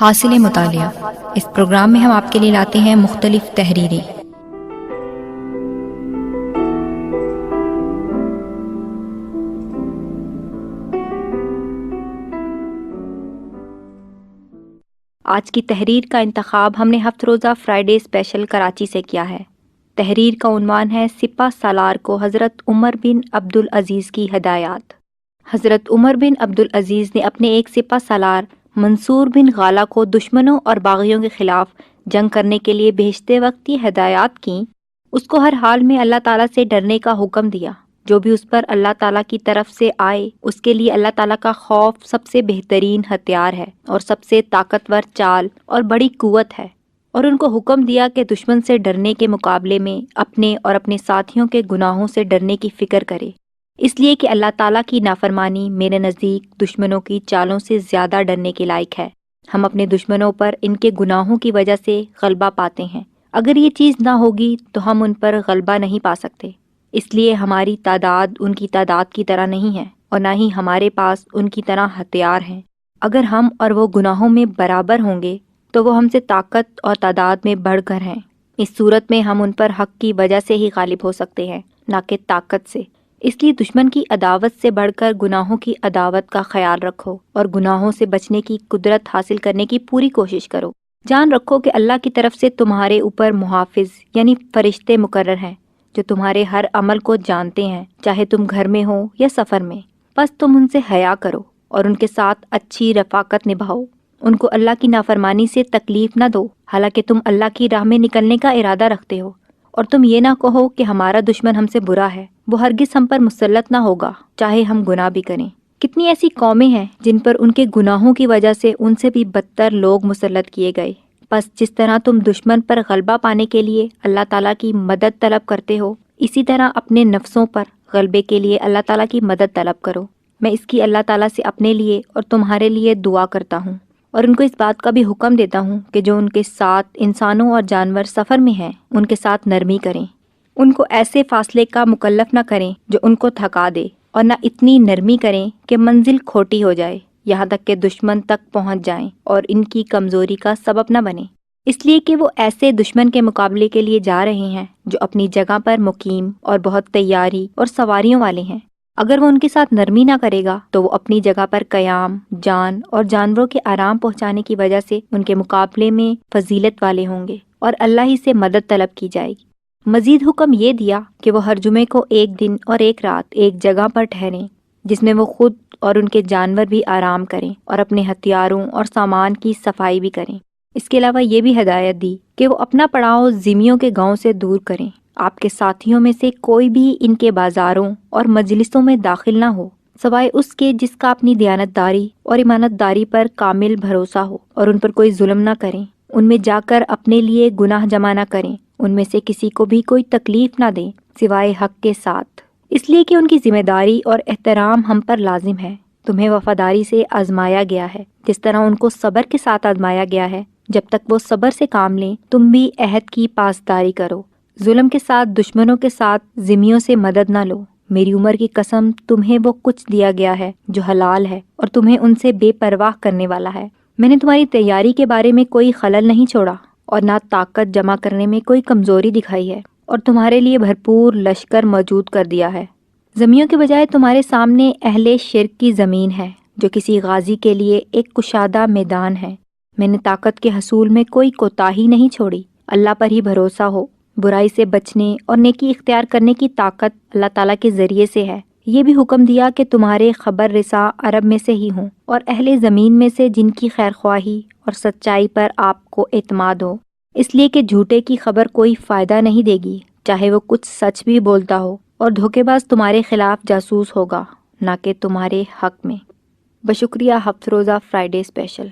حاصل مطالعہ۔ اس پروگرام میں ہم آپ کے لیے لاتے ہیں مختلف تحریریں۔ آج کی تحریر کا انتخاب ہم نے ہفت روزہ فرائیڈے اسپیشل کراچی سے کیا ہے۔ تحریر کا عنوان ہے سپہ سالار کو حضرت عمر بن عبدالعزیز کی ہدایات۔ حضرت عمر بن عبدالعزیز نے اپنے ایک سپہ سالار منصور بن غالہ کو دشمنوں اور باغیوں کے خلاف جنگ کرنے کے لیے بھیجتے وقت یہ ہدایات کیں۔ اس کو ہر حال میں اللہ تعالیٰ سے ڈرنے کا حکم دیا۔ جو بھی اس پر اللہ تعالیٰ کی طرف سے آئے اس کے لیے اللہ تعالیٰ کا خوف سب سے بہترین ہتھیار ہے اور سب سے طاقتور چال اور بڑی قوت ہے، اور ان کو حکم دیا کہ دشمن سے ڈرنے کے مقابلے میں اپنے اور اپنے ساتھیوں کے گناہوں سے ڈرنے کی فکر کرے، اس لیے کہ اللہ تعالیٰ کی نافرمانی میرے نزدیک دشمنوں کی چالوں سے زیادہ ڈرنے کے لائق ہے۔ ہم اپنے دشمنوں پر ان کے گناہوں کی وجہ سے غلبہ پاتے ہیں، اگر یہ چیز نہ ہوگی تو ہم ان پر غلبہ نہیں پا سکتے، اس لیے ہماری تعداد ان کی تعداد کی طرح نہیں ہے اور نہ ہی ہمارے پاس ان کی طرح ہتھیار ہیں۔ اگر ہم اور وہ گناہوں میں برابر ہوں گے تو وہ ہم سے طاقت اور تعداد میں بڑھ کر ہیں۔ اس صورت میں ہم ان پر حق کی وجہ سے ہی غالب ہو سکتے ہیں، نہ کہ طاقت سے۔ اس لیے دشمن کی عداوت سے بڑھ کر گناہوں کی عداوت کا خیال رکھو اور گناہوں سے بچنے کی قدرت حاصل کرنے کی پوری کوشش کرو۔ جان رکھو کہ اللہ کی طرف سے تمہارے اوپر محافظ یعنی فرشتے مقرر ہیں جو تمہارے ہر عمل کو جانتے ہیں، چاہے تم گھر میں ہو یا سفر میں۔ بس تم ان سے حیا کرو اور ان کے ساتھ اچھی رفاقت نبھاؤ۔ ان کو اللہ کی نافرمانی سے تکلیف نہ دو، حالانکہ تم اللہ کی راہ میں نکلنے کا ارادہ رکھتے ہو، اور تم یہ نہ کہو کہ ہمارا دشمن ہم سے برا ہے، وہ ہرگز ہم پر مسلط نہ ہوگا چاہے ہم گناہ بھی کریں۔ کتنی ایسی قومیں ہیں جن پر ان کے گناہوں کی وجہ سے ان سے بھی بدتر لوگ مسلط کیے گئے۔ بس جس طرح تم دشمن پر غلبہ پانے کے لیے اللہ تعالیٰ کی مدد طلب کرتے ہو، اسی طرح اپنے نفسوں پر غلبے کے لیے اللہ تعالیٰ کی مدد طلب کرو۔ میں اس کی اللہ تعالیٰ سے اپنے لیے اور تمہارے لیے دعا کرتا ہوں، اور ان کو اس بات کا بھی حکم دیتا ہوں کہ جو ان کے ساتھ انسانوں اور جانور سفر میں ہیں ان کے ساتھ نرمی کریں۔ ان کو ایسے فاصلے کا مکلف نہ کریں جو ان کو تھکا دے، اور نہ اتنی نرمی کریں کہ منزل کھوٹی ہو جائے، یہاں تک کہ دشمن تک پہنچ جائیں اور ان کی کمزوری کا سبب نہ بنے، اس لیے کہ وہ ایسے دشمن کے مقابلے کے لیے جا رہے ہیں جو اپنی جگہ پر مقیم اور بہت تیاری اور سواریوں والے ہیں۔ اگر وہ ان کے ساتھ نرمی نہ کرے گا تو وہ اپنی جگہ پر قیام، جان اور جانوروں کے آرام پہنچانے کی وجہ سے ان کے مقابلے میں فضیلت والے ہوں گے، اور اللہ ہی سے مدد طلب کی جائے گی۔ مزید حکم یہ دیا کہ وہ ہر جمعے کو ایک دن اور ایک رات ایک جگہ پر ٹھہریں جس میں وہ خود اور ان کے جانور بھی آرام کریں اور اپنے ہتھیاروں اور سامان کی صفائی بھی کریں۔ اس کے علاوہ یہ بھی ہدایت دی کہ وہ اپنا پڑاؤ ذمیوں کے گاؤں سے دور کریں۔ آپ کے ساتھیوں میں سے کوئی بھی ان کے بازاروں اور مجلسوں میں داخل نہ ہو سوائے اس کے جس کا اپنی دیانتداری اور ایمانت داری پر کامل بھروسہ ہو، اور ان پر کوئی ظلم نہ کریں۔ ان میں جا کر اپنے لیے گناہ جمع نہ کریں، ان میں سے کسی کو بھی کوئی تکلیف نہ دیں سوائے حق کے ساتھ، اس لیے کہ ان کی ذمہ داری اور احترام ہم پر لازم ہے۔ تمہیں وفاداری سے آزمایا گیا ہے جس طرح ان کو صبر کے ساتھ آزمایا گیا ہے۔ جب تک وہ صبر سے کام لیں تم بھی عہد کی پاسداری کرو۔ ظلم کے ساتھ دشمنوں کے ساتھ ذمیوں سے مدد نہ لو۔ میری عمر کی قسم، تمہیں وہ کچھ دیا گیا ہے جو حلال ہے اور تمہیں ان سے بے پرواہ کرنے والا ہے۔ میں نے تمہاری تیاری کے بارے میں کوئی خلل نہیں چھوڑا اور نہ طاقت جمع کرنے میں کوئی کمزوری دکھائی ہے، اور تمہارے لیے بھرپور لشکر موجود کر دیا ہے۔ زمیوں کے بجائے تمہارے سامنے اہل شرک کی زمین ہے جو کسی غازی کے لیے ایک کشادہ میدان ہے۔ میں نے طاقت کے حصول میں کوئی کوتاہی نہیں چھوڑی۔ اللہ پر ہی بھروسہ ہو۔ برائی سے بچنے اور نیکی اختیار کرنے کی طاقت اللہ تعالیٰ کے ذریعے سے ہے۔ یہ بھی حکم دیا کہ تمہارے خبر رساں عرب میں سے ہی ہوں اور اہل زمین میں سے جن کی خیر خواہی اور سچائی پر آپ کو اعتماد ہو، اس لیے کہ جھوٹے کی خبر کوئی فائدہ نہیں دے گی چاہے وہ کچھ سچ بھی بولتا ہو، اور دھوکے باز تمہارے خلاف جاسوس ہوگا نہ کہ تمہارے حق میں۔ بشکریہ ہفت روزہ فرائیڈے اسپیشل۔